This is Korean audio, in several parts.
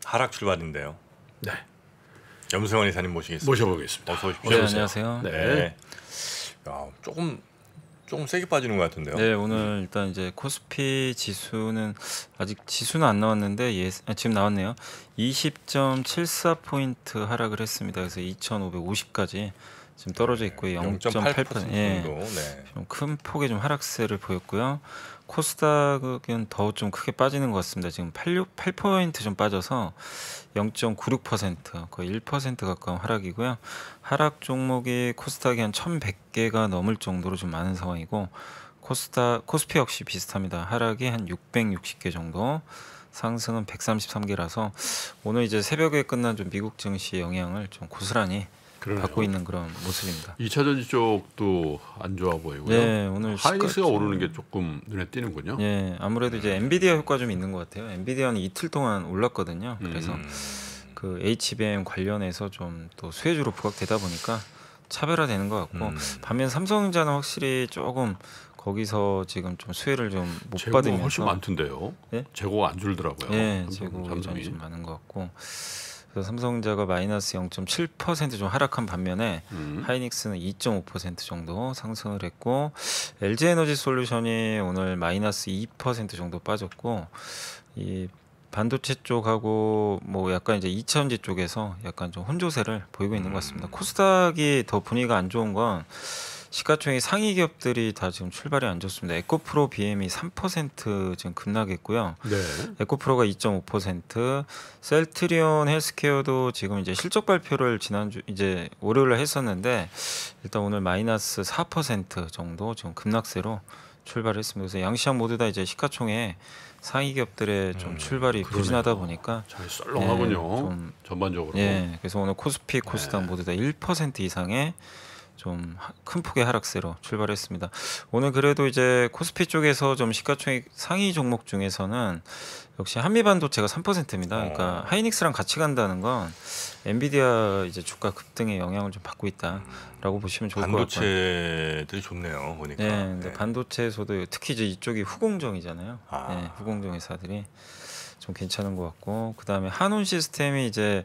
하락 출발인데요. 네. 염승환 이사님 모시겠습니다. 모셔보겠습니다. 어서 오십시오. 네, 안녕하세요. 네. 야, 조금 세게 빠지는 것 같은데요. 네, 오늘 일단 이제 코스피 지수는 아직 지수는 안 나왔는데 지금 나왔네요. 20.74포인트 하락을 했습니다. 그래서 2,550까지 지금 떨어져 있고요. 0.8%. 예. 정도. 네. 좀 큰 폭의 좀 하락세를 보였고요. 코스닥은 더 좀 크게 빠지는 것 같습니다. 지금 8포인트 좀 빠져서 0.96% 거의 1% 가까운 하락이고요. 하락 종목이 코스닥이 한 1,100개가 넘을 정도로 좀 많은 상황이고 코스피 역시 비슷합니다. 하락이 한 660개 정도, 상승은 133개라서 오늘 이제 새벽에 끝난 좀 미국 증시 영향을 좀 고스란히 받고 있는 그런 모습입니다. 2차전지 쪽도 안 좋아 보이고요. 네, 오늘 하이닉스가 오르는 게 조금 눈에 띄는군요. 네, 아무래도 이제 엔비디아 효과 좀 있는 것 같아요. 엔비디아는 이틀 동안 올랐거든요. 그래서 그 HBM 관련해서 좀 또 수혜주로 부각되다 보니까 차별화되는 것 같고 반면 삼성전자는 확실히 조금 거기서 지금 좀 수혜를 좀 못 받으면서 훨씬 많던데요. 네? 재고가 안 줄더라고요. 네, 재고 좀 많은 것 같고. 그래서 삼성전자가 마이너스 0.7% 좀 하락한 반면에 하이닉스는 2.5% 정도 상승을 했고 LG에너지솔루션이 오늘 마이너스 2% 정도 빠졌고 이 반도체 쪽하고 뭐 약간 이제 2차전지 쪽에서 약간 좀 혼조세를 보이고 있는 것 같습니다. 코스닥이 더 분위기가 안 좋은 건 시가총액 상위 기업들이 다 지금 출발이 안 좋습니다. 에코프로 BM이 3% 지금 급락했고요. 네. 에코프로가 2.5%, 셀트리온 헬스케어도 지금 이제 실적 발표를 지난주 이제 월요일에 했었는데 일단 오늘 마이너스 4% 정도 지금 급락세로 출발했습니다. 그래서 양시장 모두 다 이제 시가총액 상위 기업들의 좀 출발이 부진하다 보니까 잘 썰렁하군요. 좀 전반적으로. 예, 그래서 오늘 코스피, 코스닥 모두 다 1% 이상의 좀 큰 폭의 하락세로 출발했습니다. 오늘 그래도 이제 코스피 쪽에서 좀 시가총액 상위 종목 중에서는 역시 한미반도체가 3%입니다. 그러니까 하이닉스랑 같이 간다는 건 엔비디아 이제 주가 급등의 영향을 좀 받고 있다라고 보시면 좋을 것 같고요. 반도체들이 좋네요. 보니까. 네, 근데 반도체에서도 특히 이제 이쪽이 후공정이잖아요. 아. 네, 후공정 회사들이 좀 괜찮은 것 같고, 그 다음에 한온 시스템이 이제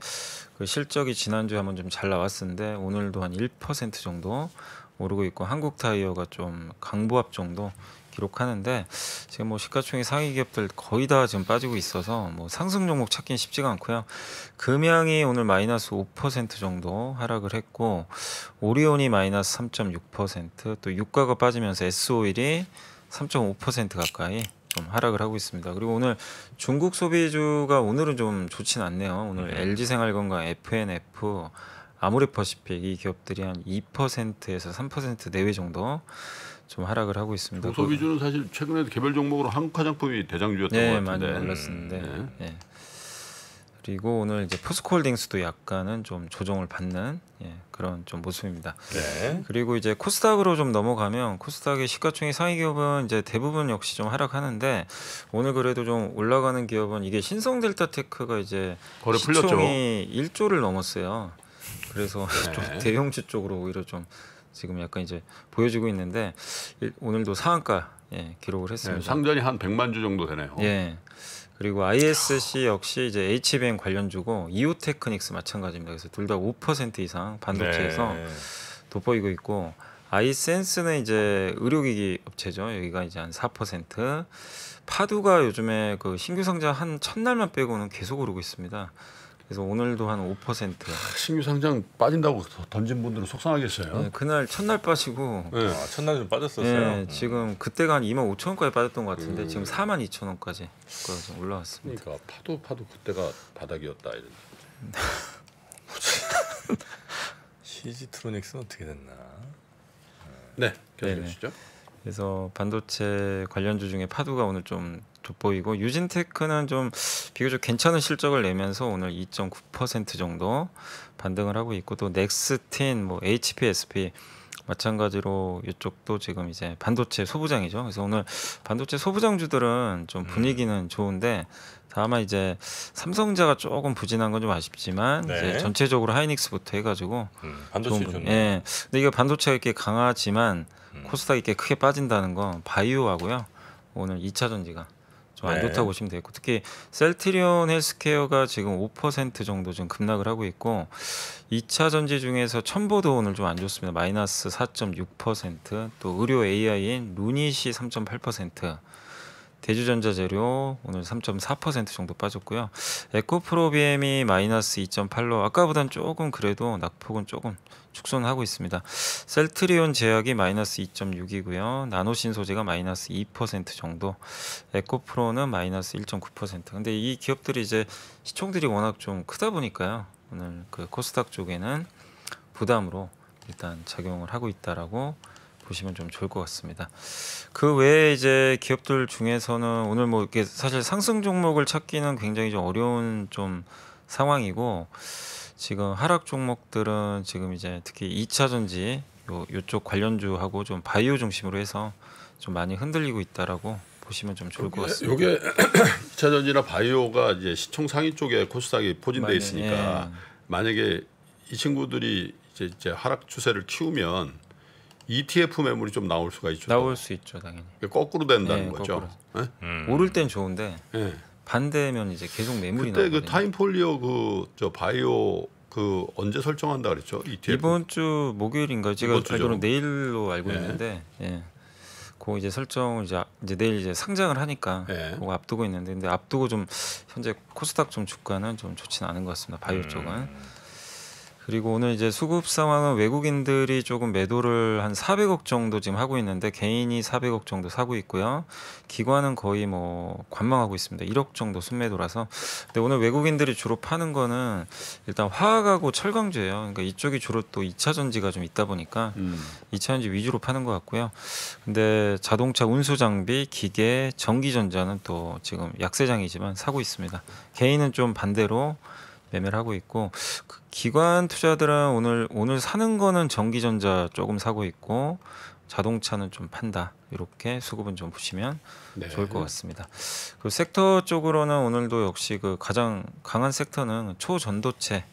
그 실적이 지난주에 한번 좀 잘 나왔었는데 오늘도 한 1% 정도 오르고 있고, 한국타이어가 좀 강보합 정도 기록하는데 지금 뭐 시가총액 상위 기업들 거의 다 지금 빠지고 있어서 뭐 상승 종목 찾기는 쉽지가 않고요. 금양이 오늘 마이너스 5% 정도 하락을 했고, 오리온이 마이너스 3.6%, 또 유가가 빠지면서 S오일이 3.5% 가까이 좀 하락을 하고 있습니다. 그리고 오늘 중국 소비주가 오늘은 좀 좋진 않네요. 오늘 LG생활건강, FNF, 아모레퍼시픽 이 기업들이 한 2%에서 3% 내외 정도 좀 하락을 하고 있습니다. 중국 소비주는 사실 최근에 개별 종목으로 한국 화장품이 대장주였던 네, 것 같은데. 많이 올랐었는데. 네. 그리고 오늘 이제 포스코홀딩스도 약간은 좀 조정을 받는 그런 좀 모습입니다. 네. 그리고 이제 코스닥으로 좀 넘어가면 코스닥의 시가총액 상위 기업은 이제 대부분 역시 좀 하락하는데 오늘 그래도 좀 올라가는 기업은 이게 신성델타테크가 이제 거래 풀렸죠. 시총이 1조를 넘었어요. 그래서 네. 좀 대형주 쪽으로 오히려 좀 지금 약간 이제 보여지고 있는데 오늘도 상한가 기록을 했습니다. 네, 상전이 한 100만 주 정도 되네요. 예. 그리고 ISC 역시 이제 HBM 관련주고 이오테크닉스 마찬가지입니다. 그래서 둘 다 5% 이상 반도체에서 네. 돋보이고 있고, 아이센스는 이제 의료기기 업체죠. 여기가 이제 한 4%. 파두가 요즘에 그 신규 상장 한 첫날만 빼고는 계속 오르고 있습니다. 그래서 오늘도 한 5%. 신규 상장 빠진다고 던진 분들은 속상하겠어요. 네, 그날 첫날 빠지고 네. 아, 첫날 좀 빠졌었어요. 지금 그때가 한 25,000원까지 빠졌던 것 같은데 지금 42,000원까지 좀 올라왔습니다. 그러니까 파도 그때가 바닥이었다. 이런. CG트로닉스는 어떻게 됐나? 네, 계속해 주시죠. 그래서 반도체 관련주 중에 파두가 오늘 좀 돋보이고, 유진테크는 좀 비교적 괜찮은 실적을 내면서 오늘 2.9% 정도 반등을 하고 있고, 또 넥스틴, 뭐 HPSP 마찬가지로 이쪽도 지금 이제 반도체 소부장이죠. 그래서 오늘 반도체 소부장주들은 좀 분위기는 좋은데 다만 이제 삼성전자가 조금 부진한 건 좀 아쉽지만 네. 이제 전체적으로 하이닉스부터 해가지고 반도체 좋은 좋네. 예. 근데 이게 반도체가 이렇게 강하지만 코스닥이 이렇게 크게 빠진다는 건 바이오하고요. 오늘 2차 전지가 좀 안 네. 좋다고 보시면 되겠고 특히 셀트리온 헬스케어가 지금 5% 정도 좀 급락을 하고 있고 2차 전지 중에서 첨보도 오늘 좀 안 좋습니다. 마이너스 4.6%, 또 의료 AI인 루닛이 3.8%, 대주전자재료 오늘 3.4% 정도 빠졌고요. 에코프로비엠이 마이너스 2.8로 아까보단 조금 그래도 낙폭은 조금 축소하고 있습니다. 셀트리온 제약이 마이너스 2.6이고요. 나노신소재가 마이너스 2% 정도, 에코프로는 마이너스 1.9%. 근데 이 기업들이 이제 시총들이 워낙 좀 크다 보니까요. 오늘 그 코스닥 쪽에는 부담으로 일단 작용을 하고 있다라고 보시면 좀 좋을 것 같습니다. 그 외에 이제 기업들 중에서는 오늘 뭐 이렇게 사실 상승 종목을 찾기는 굉장히 좀 어려운 좀 상황이고 지금 하락 종목들은 지금 이제 특히 2차 전지 요쪽 관련주하고 좀 바이오 중심으로 해서 좀 많이 흔들리고 있다라고 보시면 좀 좋을 것 같습니다. 이게 2차 전지나 바이오가 이제 시총 상위 쪽에 코스닥이 포진돼 있으니까 만약에 이 친구들이 이제 하락 추세를 키우면 ETF 매물이 좀 나올 수가 있죠. 나올 수 있죠, 당연히. 거꾸로 된다는 거죠. 거꾸로. 네? 오를 땐 좋은데 네. 반대면 이제 계속 매물이 그때 나거든요. 그 타임폴리오 저 바이오 언제 설정한다 그랬죠? ETF. 이번 주 목요일인가 제가 이번 주죠. 알기로는 내일로 알고 네. 있는데, 그거 이제 설정을 이제 내일 이제 상장을 하니까 네. 그거 앞두고 있는데, 근데 앞두고 좀 현재 코스닥 좀 주가는 좀 좋지는 않은 것 같습니다. 바이오 쪽은. 그리고 오늘 이제 수급 상황은 외국인들이 조금 매도를 한 400억 정도 지금 하고 있는데 개인이 400억 정도 사고 있고요. 기관은 거의 뭐 관망하고 있습니다. 1억 정도 순매도라서. 근데 오늘 외국인들이 주로 파는 거는 일단 화학하고 철강주예요. 그러니까 이쪽이 주로 또 2차 전지가 좀 있다 보니까 2차 전지 위주로 파는 것 같고요. 근데 자동차 운수 장비, 기계, 전기전자는 또 지금 약세장이지만 사고 있습니다. 개인은 좀 반대로 매매를 하고 있고 그 기관 투자들은 오늘 사는 거는 전기전자 조금 사고 있고 자동차는 좀 판다. 이렇게 수급은 좀 보시면 네. 좋을 것 같습니다. 그 섹터 쪽으로는 오늘도 역시 그 가장 강한 섹터는 초전도체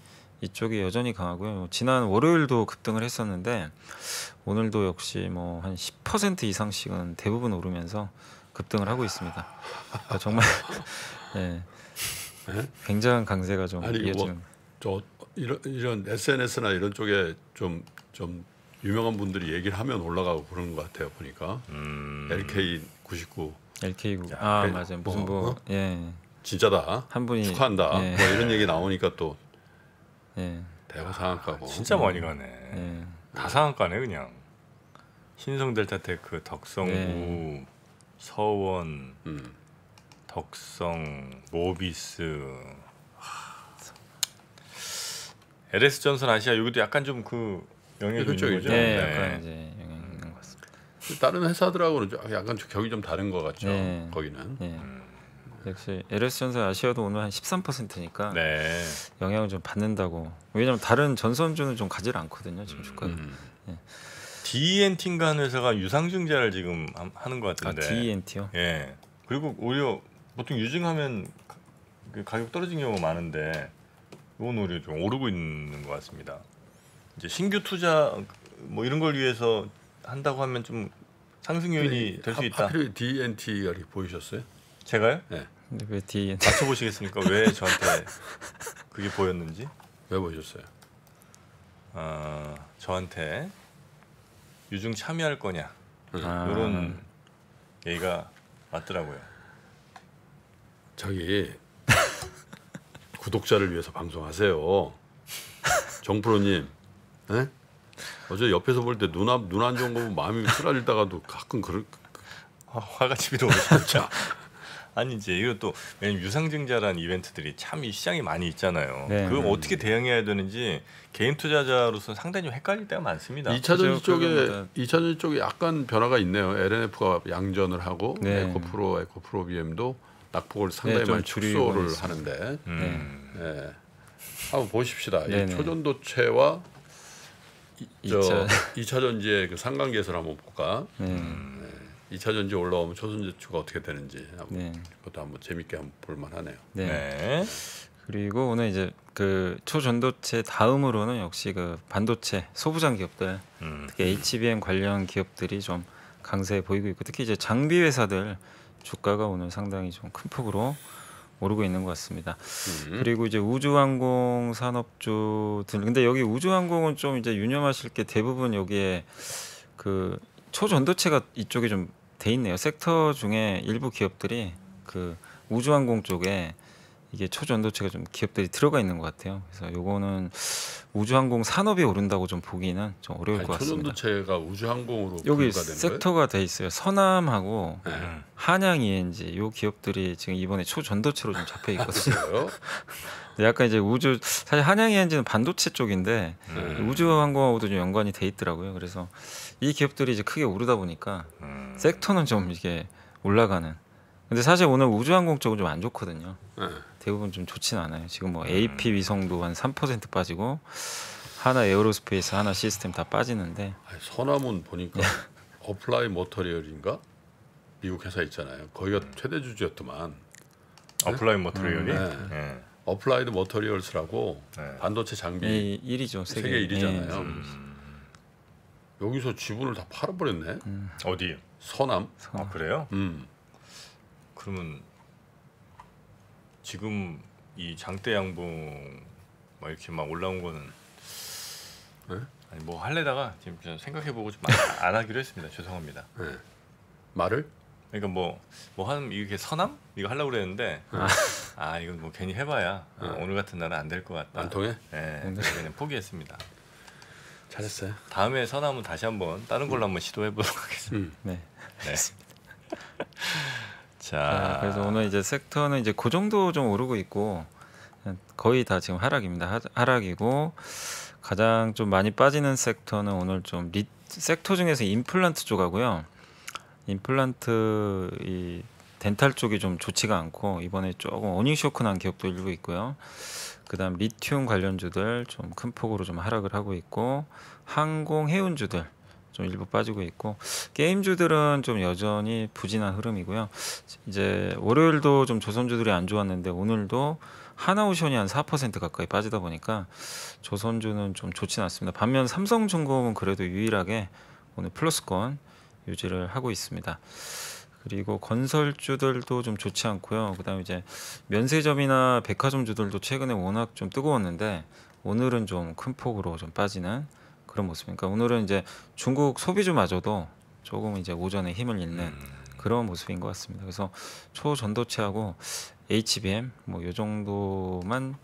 이쪽이 여전히 강하고요. 지난 월요일도 급등을 했었는데 오늘도 역시 뭐 한 10% 이상씩은 대부분 오르면서 급등을 하고 있습니다. 그러니까 정말 네. 굉장한 강세가 좀 아니 이어지는. 저 이런 SNS나 이런 쪽에 좀 유명한 분들이 얘기를 하면 올라가고 그러는 것 같아요 보니까. LK 99 LK9. 그래. 맞아요. 무슨 뭐 진짜다. 한 분이 축하한다. 예. 뭐 이런 얘기 나오니까 또 예. 대거 상한가고. 진짜 많이 가네. 예. 다 상한가네 그냥. 신성델타테크, 덕성우, 네. 서원, 음. 덕성, 모비스, LS 전선 아시아 여기도 약간 좀 그 영향이 좀 있는 거죠. 네, 약간 이제 영향이 있는 것 같습니다. 다른 회사들하고는 약간 격이 좀 다른 것 같죠. 네. 거기는. 예. 역시 LS전선 아시아도 오늘 한 13%니까 네. 영향을 좀 받는다고. 왜냐면 다른 전선주는 좀 가지 않거든요. 지금 주가가. D&T인가 하는 회사가 유상증자를 지금 하는 것 같은데. D&T요? 예. 그리고 오히려 보통 유증하면 가격 떨어진 경우가 많은데 이건 오히려 좀 오르고 있는 것 같습니다. 이제 신규 투자 뭐 이런 걸 위해서 한다고 하면 좀 상승 요인이 될 수 있다. 하필 D&T가 이렇게 보이셨어요? 제가요? 네. 근데 왜 D&T? 맞춰보시겠습니까? 왜 저한테 그게 보였는지? 왜 보셨어요? 저한테 유증 참여할 거냐 아. 이런 얘기가 맞더라고요. 저기 구독자를 위해서 방송하세요. 정프로님, 네? 어제 옆에서 볼 때 눈 안 좋은 거 보면 마음이 쓰라리다가도 가끔 화가 치밀어 오르죠. 아니 이제 이것도 왜냐면 유상증자라는 이벤트들이 참 이 시장에 많이 있잖아요. 네. 그거 어떻게 대응해야 되는지 개인 투자자로서 상당히 좀 헷갈릴 때가 많습니다. 2차전지 그거보다- 쪽에 약간 변화가 있네요. LNF가 양전을 하고 네. 에코프로 BM도 낙폭을 상당히 좀 많이 줄이고 축소를 있습니다. 하는데 네. 한번 보십시다. 이 네네. 초전도체와 저 2차. 2차 전지의 그 상관계를 한번 볼까? 네. 2차 전지 올라오면 초전지주가 어떻게 되는지 네. 그것도 한번 재밌게 한번 볼만하네요. 네. 네. 그리고 오늘 이제 그 초전도체 다음으로는 역시 그 반도체 소부장 기업들, 특히 HBM 관련 기업들이 좀 강세 보이고 있고 특히 이제 장비 회사들 주가가 오늘 상당히 좀 큰 폭으로 오르고 있는 것 같습니다. 그리고 이제 우주항공 산업주들 근데 여기 우주항공은 좀 이제 유념하실 게 대부분 여기에 그 초전도체가 이쪽에 좀 돼 있네요. 섹터 중에 일부 기업들이 그 우주항공 쪽에 이게 초전도체가 좀 기업들이 들어가 있는 것 같아요. 그래서 요거는 우주항공 산업이 오른다고 좀 보기는 좀 어려울 것 같습니다. 초전도체가 우주항공으로 여기 분류가 되는 섹터가 돼 있어요. 서남하고 거예요? 한양 ENG 요 기업들이 지금 이번에 초전도체로 좀 잡혀 있거든요. 그래요? 약간 이제 우주 사실 한양 ENG는 반도체 쪽인데 우주항공하고도 좀 연관이 돼 있더라고요. 그래서 이 기업들이 이제 크게 오르다 보니까 섹터는 좀 이게 올라가는. 근데 사실 오늘 우주항공 쪽은 좀 안 좋거든요. 대부분 좀 좋지는 않아요. 지금 뭐 AP 위성도 한 3% 빠지고 하나 에어로스페이스, 하나 시스템 다 빠지는데 아니, 서남은 보니까 어플라이 모터리얼인가 미국 회사 있잖아요. 거기가 최대 주주였더만. 어플라이 머티리얼이. 네. 예. 어플라이드 모터리얼스라고 네. 반도체 장비 1위죠. 세계 1위잖아요. 여기서 지분을 다 팔아버렸네. 어디? 서남. 아 그래요? 음. 그러면 지금 이 장대 양봉 막 이렇게 막 올라온 거는 네? 아니 뭐 할래다가 지금 좀 생각해보고 좀 안 하기로 했습니다. 죄송합니다. 네. 말을? 그러니까 뭐 하면 이게 서남 이거 하려고 그랬는데 이건 뭐 괜히 해봐야 오늘 같은 날은 안 될 것 같다. 안 통해? 네, 그래서 그냥 포기했습니다. 잘했어요. 다음에 서남은 다시 한번 다른 걸로 한번 시도해보도록 하겠습니다. 네. 네. 자, 자, 그래서 오늘 이제 섹터는 이제 그 정도 좀 오르고 있고 거의 다 지금 하락입니다. 하락이고 가장 좀 많이 빠지는 섹터는 오늘 좀 섹터 중에서 임플란트 쪽하고요. 임플란트 이 덴탈 쪽이 좀 좋지가 않고 이번에 조금 어닝 쇼크 난 기업도 일부 있고요. 그다음 리튬 관련주들 좀 큰 폭으로 좀 하락을 하고 있고 항공 해운주들 좀 일부 빠지고 있고 게임주들은 좀 여전히 부진한 흐름이고요. 이제 월요일도 좀 조선주들이 안 좋았는데 오늘도 하나오션이 한 4% 가까이 빠지다 보니까 조선주는 좀 좋지는 않습니다. 반면 삼성중공업은 그래도 유일하게 오늘 플러스권 유지를 하고 있습니다. 그리고 건설주들도 좀 좋지 않고요. 그다음에 이제 면세점이나 백화점주들도 최근에 워낙 좀 뜨거웠는데 오늘은 좀 큰 폭으로 좀 빠지는 그런 모습이니까 오늘은 이제 중국 소비주마저도 조금 이제 오전에 힘을 잃는 그런 모습인 것 같습니다. 그래서 초전도체하고 HBM 뭐 요 정도만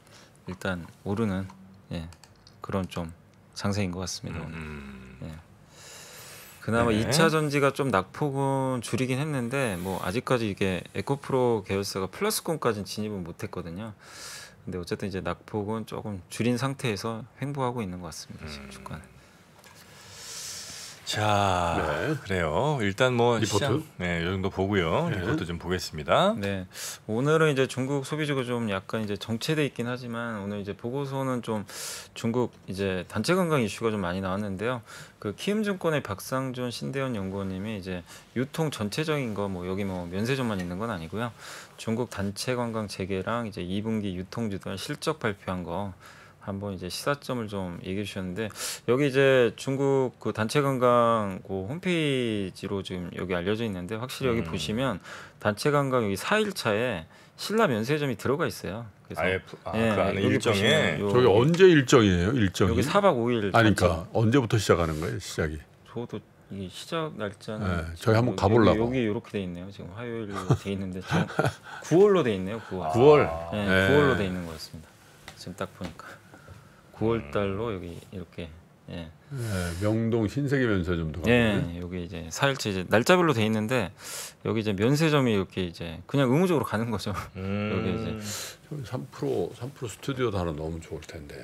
일단 오르는 그런 좀 장세인 것 같습니다. 오늘. 그나마 네. 2차 전지가 좀 낙폭은 줄이긴 했는데 뭐 아직까지 이게 에코프로 계열사가 플러스권까지는 진입은 못했거든요. 근데 어쨌든 이제 낙폭은 조금 줄인 상태에서 횡보하고 있는 것 같습니다. 지금 주가는. 자, 네. 그래요. 일단 뭐 리포트? 시장, 네, 이 정도 보고요. 네. 리포트 좀 보겠습니다. 네, 오늘은 이제 중국 소비주가 좀 약간 이제 정체돼 있긴 하지만 오늘 이제 보고서는 좀 중국 이제 단체 관광 이슈가 좀 많이 나왔는데요. 그 키움증권의 박상준 신대현 연구원님이 이제 유통 전체적인 거 뭐 여기 뭐 면세점만 있는 건 아니고요. 중국 단체 관광 재개랑 이제 2분기 유통주들 실적 발표한 거. 한번 이제 시사점을 좀 얘기해 주셨는데 여기 이제 중국 그 단체 관광 그 홈페이지로 지금 여기 알려져 있는데 확실히 여기 보시면 단체 관광 여기 4일차에 신라 면세점이 들어가 있어요. 그래서 아예 그 안에 여기 일정에 보시면 요- 저기 언제 일정이에요? 일정이? 여기 4박 5일 아니 그러니까 언제부터 시작하는 거예요? 시작이? 저도 이 시작 날짜는 네, 저희 한번 여기- 가보려고. 여기 이렇게 돼 있네요. 지금 화요일로 돼 있는데 지금 9월로 돼 있네요. 9월. 9월. 네, 네. 9월로 돼 있는 것 같습니다. 지금 딱 보니까 9월 달로 여기 이렇게 네, 명동 신세계 면세점도 가고. 여기 이제 4일째 이제 날짜별로 돼 있는데 여기 이제 면세점이 이렇게 이제 그냥 의무적으로 가는 거죠. 여기 이제 3% 스튜디오도 하나 넣으면 좋을 텐데.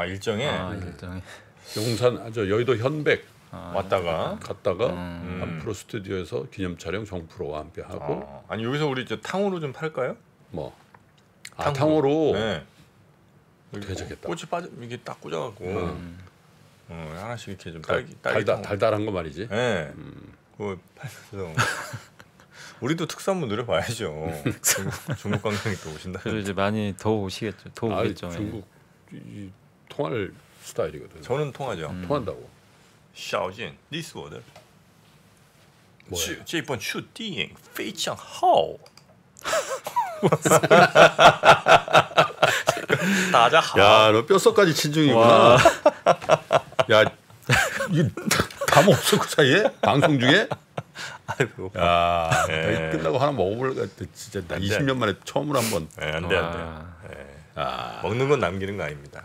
일정에 일정에 용산 저 여의도 현백 왔다가 갔다가 3% 스튜디오에서 기념 촬영 정프로와 함께 하고 아니 여기서 우리 이제 탕후루 좀 팔까요? 뭐 탕후로 네. 되게 좋겠다. 꽃이 빠져 이게 딱 꽂아갖고 하나씩 이렇게 좀 딸기 달달한 거 말이지. 네. 그거 팔면서 우리도 특수 한번 노려봐야죠. 중국 관광객 또 오신다. 그리고 이제 많이 더 오시겠죠. 더 오겠죠. 중국 통할 스타일이거든. 저는 통하죠. 통한다고. 샤오진, this water. 뭐예요? 这本书电影非常好。大家好。 야, 너 뼛속까지 친중이구나. 야, 이게 다 먹었어 그 사이에? 방송 중에? 아이고. 야, 예. 끝나고 하나 먹어볼까 했더니 진짜 나 20년 만에 처음으로 한번. 안돼 안돼. 예. 먹는 건 남기는 거 아닙니다.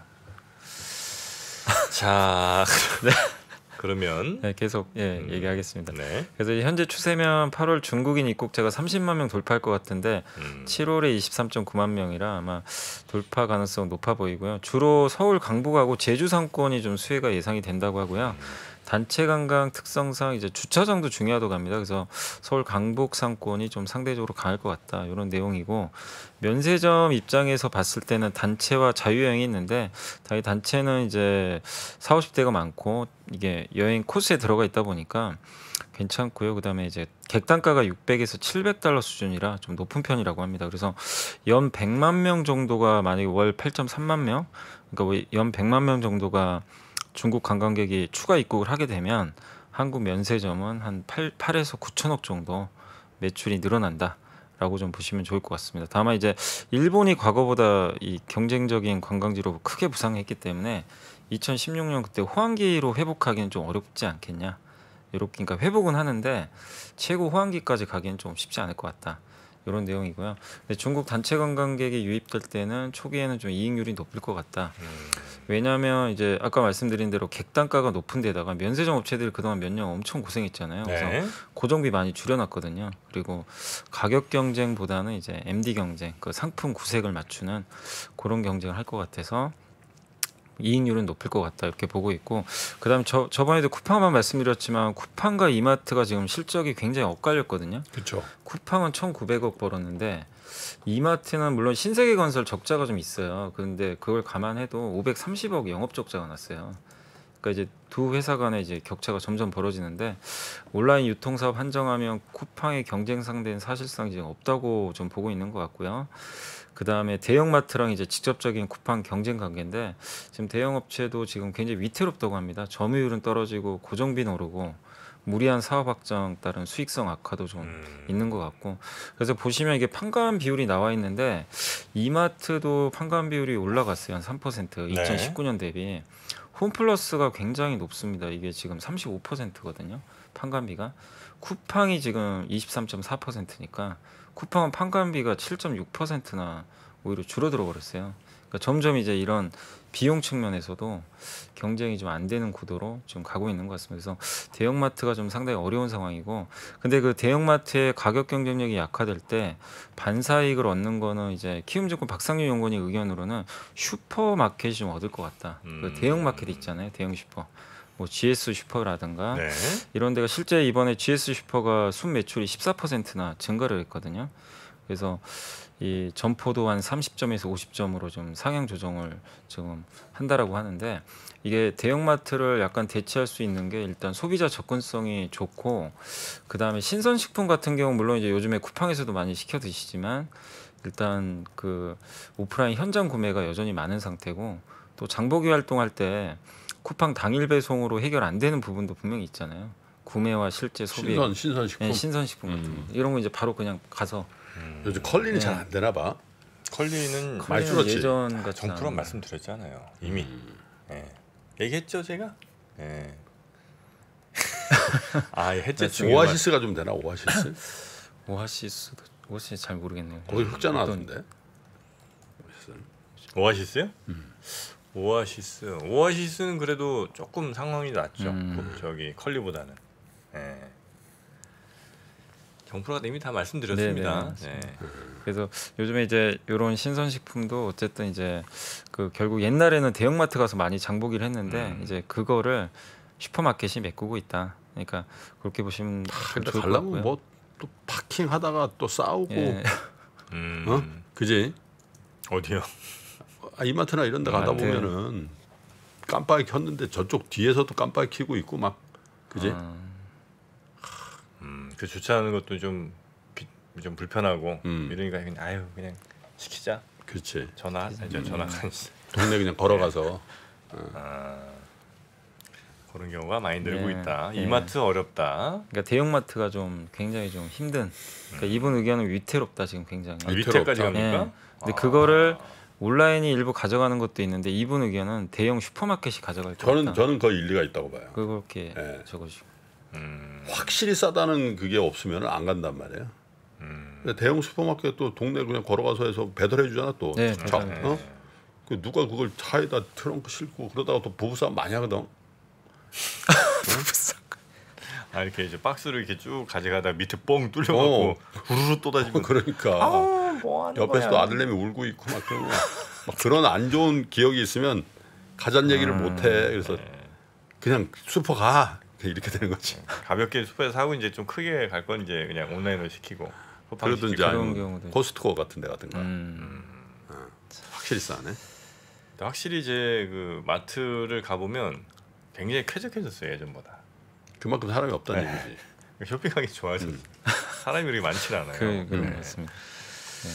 자, 그러면 네, 계속 얘기하겠습니다. 네. 그래서 현재 추세면 8월 중국인 입국자가 30만 명 돌파할 것 같은데 7월에 23.9만 명이라 아마 돌파 가능성 높아 보이고요. 주로 서울 강북하고 제주 상권이 좀 수혜가 예상이 된다고 하고요. 단체 관광 특성상 이제 주차장도 중요하다고 합니다. 그래서 서울 강북 상권이 좀 상대적으로 강할 것 같다 이런 내용이고, 면세점 입장에서 봤을 때는 단체와 자유여행이 있는데 단체는 이제 40, 50대가 많고 이게 여행 코스에 들어가 있다 보니까 괜찮고요. 그다음에 이제 객단가가 600에서 700달러 수준이라 좀 높은 편이라고 합니다. 그래서 연 100만 명 정도가 만약에 월 8.3만 명, 그러니까 연 100만 명 정도가 중국 관광객이 추가 입국을 하게 되면 한국 면세점은 한 8에서 9천억 정도 매출이 늘어난다라고 좀 보시면 좋을 것 같습니다. 다만 이제 일본이 과거보다 이 경쟁적인 관광지로 크게 부상했기 때문에 2016년 그때 호황기로 회복하기는 좀 어렵지 않겠냐. 이렇게 그러니까 회복은 하는데 최고 호황기까지 가기는 좀 쉽지 않을 것 같다. 이런 내용이고요. 근데 중국 단체 관광객이 유입될 때는 초기에는 좀 이익률이 높을 것 같다. 왜냐하면 이제 아까 말씀드린 대로 객단가가 높은 데다가 면세점 업체들이 그동안 몇 년 엄청 고생했잖아요. 그래서 네. 고정비 많이 줄여놨거든요. 그리고 가격 경쟁보다는 이제 MD 경쟁, 그 상품 구색을 맞추는 그런 경쟁을 할 것 같아서 이익률은 높을 것 같다 이렇게 보고 있고, 그다음 저번에도 쿠팡만 말씀드렸지만 쿠팡과 이마트가 지금 실적이 굉장히 엇갈렸거든요. 그렇죠. 쿠팡은 1,900억 벌었는데 이마트는 물론 신세계건설 적자가 좀 있어요. 그런데 그걸 감안해도 530억 영업 적자가 났어요. 그러니까 이제 두 회사 간의 이제 격차가 점점 벌어지는데 온라인 유통사업 한정하면 쿠팡의 경쟁 상대는 사실상 지금 없다고 좀 보고 있는 것 같고요. 그 다음에 대형마트랑 이제 직접적인 쿠팡 경쟁 관계인데 지금 대형업체도 지금 굉장히 위태롭다고 합니다. 점유율은 떨어지고 고정비는 오르고 무리한 사업 확장 따른 수익성 악화도 좀 있는 것 같고, 그래서 보시면 이게 판관 비율이 나와 있는데 이마트도 판관 비율이 올라갔어요. 한 3% 2019년 대비. 홈플러스가 굉장히 높습니다. 이게 지금 35%거든요. 판관비가. 쿠팡이 지금 23.4%니까 쿠팡은 판관비가 7.6%나 오히려 줄어들어 버렸어요. 그러니까 점점 이제 이런 비용 측면에서도 경쟁이 좀 안 되는 구도로 지금 가고 있는 것 같습니다. 그래서 대형마트가 좀 상당히 어려운 상황이고, 근데 그 대형마트의 가격 경쟁력이 약화될 때 반사이익을 얻는 거는 이제 키움증권 박상윤 연구원의 의견으로는 슈퍼마켓이 좀 얻을 것 같다. 그 대형마켓 있잖아요, 대형 슈퍼. 뭐 GS 슈퍼라든가 네. 이런 데가 실제 이번에 GS 슈퍼가 순 매출이 14%나 증가를 했거든요. 그래서 이 점포도 한 30점에서 50점으로 좀 상향 조정을 지금 한다라고 하는데, 이게 대형마트를 약간 대체할 수 있는 게 일단 소비자 접근성이 좋고, 그 다음에 신선식품 같은 경우 물론 이제 요즘에 쿠팡에서도 많이 시켜 드시지만 일단 그 오프라인 현장 구매가 여전히 많은 상태고, 또 장보기 활동할 때 쿠팡 당일 배송으로 해결 안 되는 부분도 분명히 있잖아요. 구매와 실제 소비, 신선식품. 신선식품 같은 거 이런 거 이제 바로 그냥 가서. 요즘 컬리는 잘 안 되나 봐. 컬리는 많이 줄었지. 예전 같지 정프로 않아요. 말씀드렸잖아요. 이미. 예. 얘기했죠 제가. 예. 아 헤드셋 중에 오아시스가 좀 되나? 오아시스? 오아시스도 오아시스 잘 모르겠네요. 거기 흑자 나왔던데. 오아시스요? 오아시스는 그래도 조금 상황이 낫죠. 저기 컬리보다는. 예. 정프로가 이미 다 말씀드렸습니다. 네네, 네. 그래서 요즘에 이제 이런 신선식품도 어쨌든 이제 그 결국 옛날에는 대형마트 가서 많이 장보기를 했는데 이제 그거를 슈퍼마켓이 메꾸고 있다. 그러니까 그렇게 보시면 근데 좋을 것 가려면 같고요. 뭐 또 파킹하다가 또 싸우고, 예. 어? 그지? 어디요? 이마트나 이런 데 가다 이마트. 보면은 깜빡이 켰는데 저쪽 뒤에서도 깜빡이 켜고 있고 막, 그지? 그 주차하는 것도 좀 불편하고 음. 이러니까 그냥 시키자. 그렇지. 전화. 동네 그냥 걸어가서. 그런 경우가 많이 늘고 네. 있다. 네. 이마트 어렵다. 그러니까 대형마트가 좀 굉장히 좀 힘든. 그러니까 이분 의견은 위태롭다 지금 굉장히. 위태까지 위태롭다. 갑니까? 예. 근데 그거를 온라인이 일부 가져가는 것도 있는데 이분 의견은 대형 슈퍼마켓이 가져갈 거다. 저는 거의 일리가 있다고 봐요. 그렇게 예. 적어주고. 확실히 싸다는 그게 없으면 안 간단 말이에요. 근데 대형 슈퍼마켓도 동네 그냥 걸어가서 해서 배달해 주잖아 또. 네, 차, 배달해. 어? 그 누가 그걸 차에다 트렁크 싣고 그러다가 또 부부싸움 많이 하거든. 아 이렇게 이제 박스를 이렇게 쭉 가져가다 밑에 뻥 뚫려갖고 후루루 쏟아지면 그러니까 뭐 하는 옆에서도 거야? 아들내미 울고 있고 막 그러고 막 그런 안 좋은 기억이 있으면 가자는 얘기를 못 해. 그래서 그냥 슈퍼 가 이렇게 되는 거지. 가볍게 슈퍼에서 사고 이제 좀 크게 갈 건 이제 그냥 온라인으로 시키고 그러든지 그런 아니면 경우도 코스트코 같은 데 가든가. 음. 확실히 싸네. 확실히 이제 그 마트를 가보면 굉장히 쾌적해졌어요 예전보다. 그만큼 사람이 없다는 얘기지. 쇼핑하기 좋아졌어요. 사람이 그렇게 많지는 않아요. 그런 것 같습니다. 네.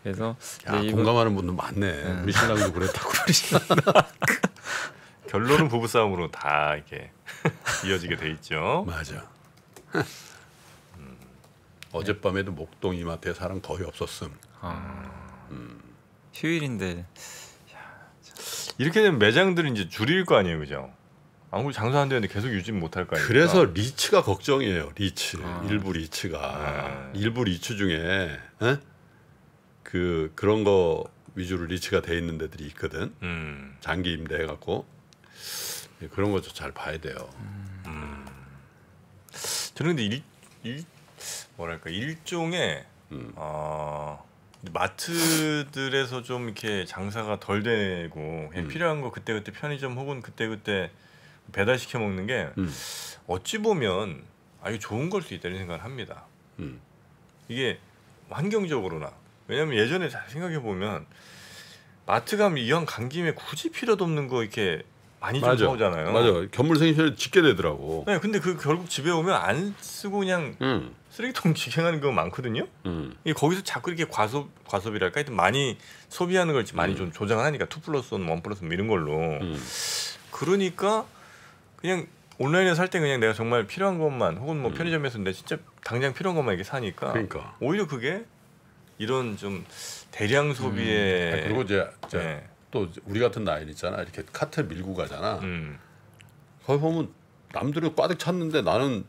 그래서 야, 이제 공감하는 분도 많네. 우리 신랑도 그랬다고. 결론은 부부싸움으로 다 이렇게 이어지게 돼 있죠. 맞아. 어젯밤에도 목동 이마트에 사람 거의 없었음. 휴일인데 이렇게 되면 매장들은 이제 줄일 거 아니에요, 그죠? 아무리 장사 안 되는데 계속 유지 못할 거 아니에요. 그래서 리츠가 걱정이에요. 리츠. 아. 일부 리츠가. 네. 일부 리츠 중에 에? 그런 거 위주로 리츠가 돼 있는 데들이 있거든. 장기 임대해 갖고 그런 거 좀 잘 봐야 돼요. 저는 근데 뭐랄까 일종의 마트들에서 좀 이렇게 장사가 덜 되고 그냥 필요한 거 그때그때 편의점 혹은 그때그때 배달 시켜 먹는 게 어찌 보면 아주 좋은 걸 수 있다는 생각을 합니다. 이게 환경적으로나 왜냐면 예전에 잘 생각해 보면 마트 가면 이왕 간 김에 굳이 필요도 없는 거 이렇게 많이 좀 맞아. 사오잖아요. 맞아. 견물생심을 짓게 되더라고. 네, 근데 그 결국 집에 오면 안 쓰고 그냥 쓰레기통 직행하는 거 많거든요. 이게 거기서 자꾸 이렇게 과소비랄까 하여튼 많이 소비하는 걸 많이 좀 조장을 하니까 2+1, 1+1 이런 걸로. 그러니까 그냥 온라인에서 살 때 그냥 내가 정말 필요한 것만 혹은 뭐 편의점에서 내 진짜 당장 필요한 것만 이렇게 사니까 그러니까. 오히려 그게 이런 좀 대량 소비에 아니, 그리고 이제 네. 또 우리 같은 나이 있잖아. 이렇게 카트 밀고 가잖아. 거기 보면 남들은 꽈득 찼는데 나는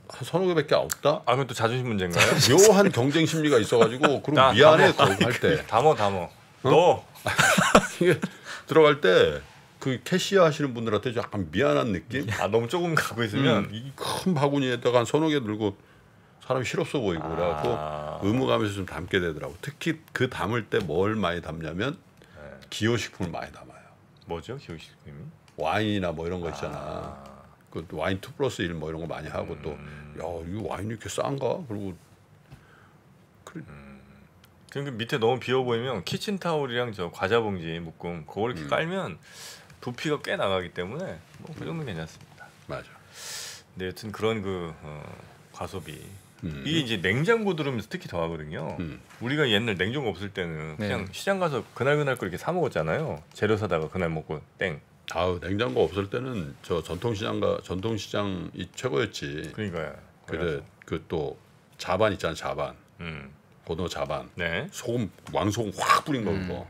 한 서너 개밖에 없다. 아, 그건 또 자존심 문제인가요? 묘한 경쟁 심리가 있어가지고 그리고 나 미안해 담어. 거기 할 때. 담어 너 이게 들어갈 때 그 캐시어 하시는 분들한테 약간 미안한 느낌. 너무 조금 갖고 있으면 이 큰 바구니에다가 한 서너 개 들고 사람 실없어 보이고 그래갖고 의무감에서 좀 담게 되더라고. 특히 그 담을 때 뭘 많이 담냐면 기호식품을 많이 담아요. 뭐죠 기호식품이? 와인이나 뭐 이런 거 있잖아. 그 와인 2+1 뭐 이런 거 많이 하고 또 야 이 와인이 이렇게 싼가? 그리고 그 밑에 너무 비어 보이면 키친타올이랑 저 과자 봉지 묶음 그걸 이렇게 깔면 부피가 꽤 나가기 때문에 뭐 그 정도는 괜찮습니다. 맞아. 근데 여튼 그런 과소비 이게 이제 냉장고 들으면서 특히 더하거든요. 우리가 옛날 냉장고 없을 때는 그냥 시장 가서 그날 거 이렇게 사 먹었잖아요. 재료 사다가 그날 먹고 땡. 아우 냉장고 없을 때는 저 전통시장이 최고였지. 그러니까요. 그래 그 또 자반 있잖아 자반. 고등어 자반. 네. 소금 왕소금 확 뿌린 거 그거.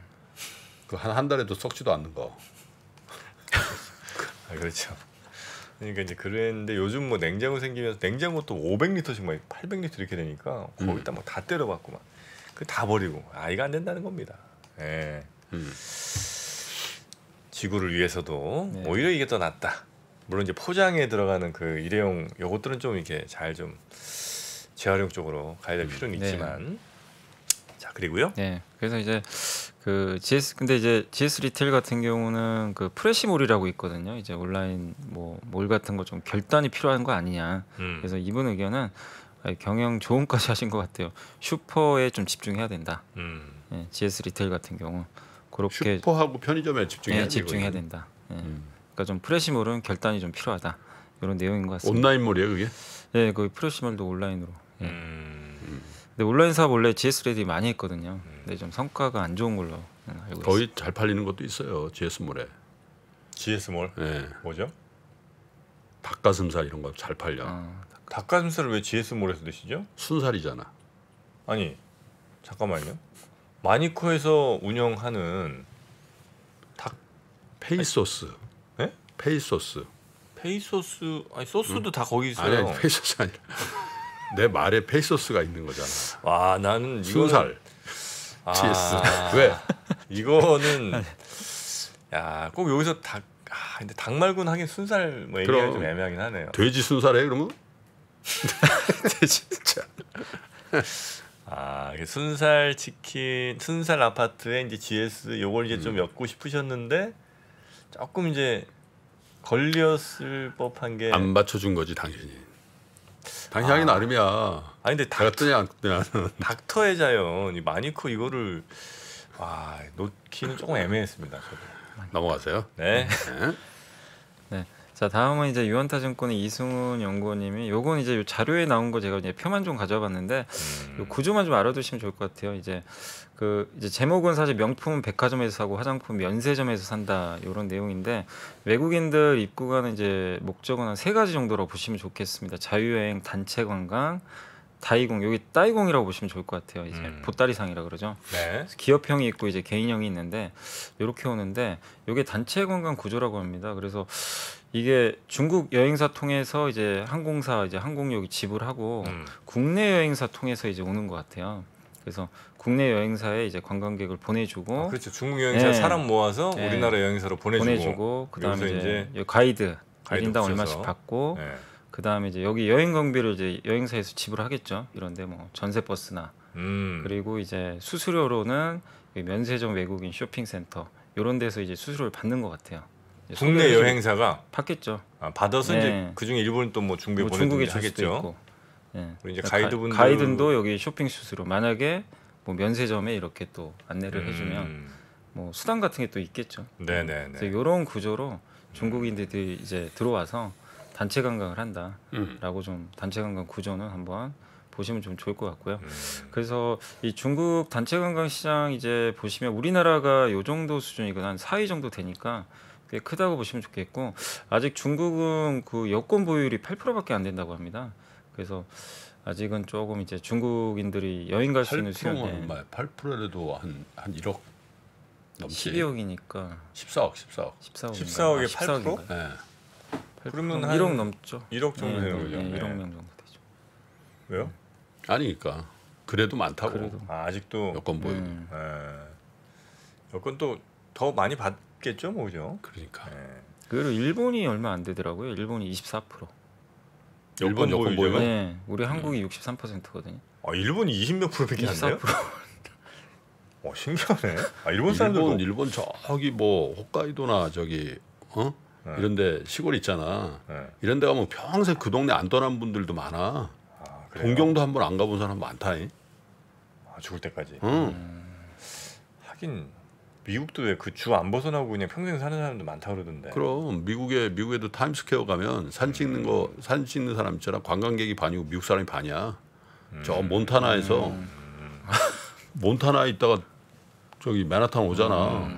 그 한 달에도 썩지도 않는 거. 그렇죠. 그러니까 이제 그랬는데 요즘 뭐 냉장고 생기면서 냉장고 또 500리터씩 막 800리터 이렇게 되니까 거기다 막 다 때려박고 막 그 다 버리고 이거 안 된다는 겁니다. 예. 지구를 위해서도 오히려 이게 더 낫다. 물론 이제 포장에 들어가는 그 일회용 요것들은 좀 이렇게 잘 좀 재활용 쪽으로 가야 될 필요는 있지만 자 그리고요. 네. 그래서 이제 그 근데 이제 GS 리테일 같은 경우는 그 프레시몰이라고 있거든요. 이제 온라인 몰 같은 거 좀 결단이 필요한 거 아니냐. 그래서 이분 의견은 경영 조언까지 하신 것 같아요. 슈퍼에 좀 집중해야 된다. 네, GS 리테일 같은 경우 그렇게 슈퍼하고 편의점에 집중해야 집중해야 된다. 그러니까 좀 프레시몰은 결단이 좀 필요하다. 이런 내용인 것 같습니다. 온라인몰이에요 그게? 네, 그 프레시몰도 온라인으로. 근데 온라인 사업 원래 GS 레디 많이 했거든요. 근데 좀 성과가 안 좋은 걸로 알고 있어요. 거의 잘 팔리는 것도 있어요 GS몰에. GS몰 네. 뭐죠? 닭가슴살 이런 거 잘 팔려. 닭가슴살을 왜 GS몰에서 드시죠? 순살이잖아. 아니 잠깐만요. 마니코에서 운영하는 페이소스. 네? 페이소스. 페이소스 아니 소스도 다 거기 아니 있어요. 아니 페이소스 아니라 내 말에 페이소스가 있는 거잖아. 와 나는 순살. GS. 왜? 이거는 야 꼭 여기서 근데 닭 말고는 하긴 순살 뭐 얘기가 그럼. 좀 애매하긴 하네요. 돼지 순살해 그러면? 진짜. 이게 순살 치킨, 순살 아파트에 이제 GS 요걸 이제 좀 엮고 싶으셨는데 조금 이제 걸렸을 법한 게 안 받쳐준 거지 당신이. 당신 하기 나름이야. 아니 근데 내가 뜨냐 안 뜨냐. 닥터의 자연 이 마니코 이거를 놓기는 조금 애매했습니다. 저도. 넘어가세요. 네. 네. 네. 자 다음은 이제 유한타증권의 이승훈 연구원님이 요건 이제 요 자료에 나온 거 제가 이제 표만 좀 가져와봤는데 요 구조만 좀 알아두시면 좋을 것 같아요. 이제 이제 제목은 사실 명품은 백화점에서 사고 화장품 면세점에서 산다 요런 내용인데 외국인들 입국하는 이제 목적은 한 3가지 정도라고 보시면 좋겠습니다. 자유여행, 단체 관광, 다이공 여기 따이공이라고 보시면 좋을 것 같아요. 이제 보따리상이라 그러죠. 네. 기업형이 있고 이제 개인형이 있는데 이렇게 오는데 이게 단체 관광 구조라고 합니다. 그래서 이게 중국 여행사 통해서 이제 항공사 이제 항공료기 지불하고 국내 여행사 통해서 이제 오는 것 같아요. 그래서 국내 여행사에 이제 관광객을 보내주고 그렇죠. 중국 여행사 네. 사람 모아서 네. 우리나라 여행사로 보내주고 그다음에 여기서 이제 가이드 인당 붙여서. 얼마씩 받고 네. 그다음에 이제 여기 여행 경비를 이제 여행사에서 지불하겠죠. 이런데 뭐 전세 버스나 그리고 이제 수수료로는 면세점 외국인 쇼핑센터 이런 데서 이제 수수료를 받는 것 같아요. 국내 여행사가 받겠죠. 받아서 네. 이제 그중에 일부는 또 뭐 중국에 뭐 중국에 보내주기도 줄 수도 하겠죠. 있고. 네. 그리고 이제 가이드분들 가이드도 여기 쇼핑 수수료 만약에 뭐 면세점에 이렇게 또 안내를 해주면 뭐 수당 같은 게 또 있겠죠. 네네네. 그래서 이런 구조로 중국인들이 이제 들어와서 단체 관광을 한다라고 좀 단체 관광 구조는 한번 보시면 좀 좋을 것 같고요. 그래서 이 중국 단체 관광 시장 이제 보시면 우리나라가 요 정도 수준이거나 한 4위 정도 되니까 꽤 크다고 보시면 좋겠고 아직 중국은 그 여권 보유율이 8%밖에 안 된다고 합니다. 그래서 아직은 조금 이제 중국인들이 여행 갈 수 있는 8%면 수요는 얼마야? 8%라도 한 1억 넘지. 12억이니까 14억. 14억인가? 14억에 8%? 네. 그러면 1억 넘죠. 1억 정도 되는 거죠. 1억 네. 명 정도 되죠. 왜요? 아니니까. 그래도 많다고. 그래도. 아직도 여권 보유. 여권 또 더 많이 받겠죠, 뭐죠? 그러니까. 그리고 일본이 얼마 안 되더라고요. 일본이 24%. 일본 여권 보유가 네, 우리 한국이 63%거든요. 일본이 20몇 %밖에 안 돼요? 24%. 신기하네. 일본 사람들도 일본 저기 뭐 홋카이도나 저기 네. 이런데 시골 있잖아. 네. 이런데 가면 평생 그 동네 안 떠난 분들도 많아. 그래요? 동경도 한 번 안 가본 사람 많다잉. 죽을 때까지. 응. 하긴 미국도 왜 그 주 안 벗어나고 그냥 평생 사는 사람도 많다 그러던데. 그럼 미국에도 타임스퀘어 가면 사진 찍는 사람 있잖아. 관광객이 반이고 미국 사람이 반이야. 저 몬타나에서 몬타나에 있다가 저기 맨하탄 오잖아.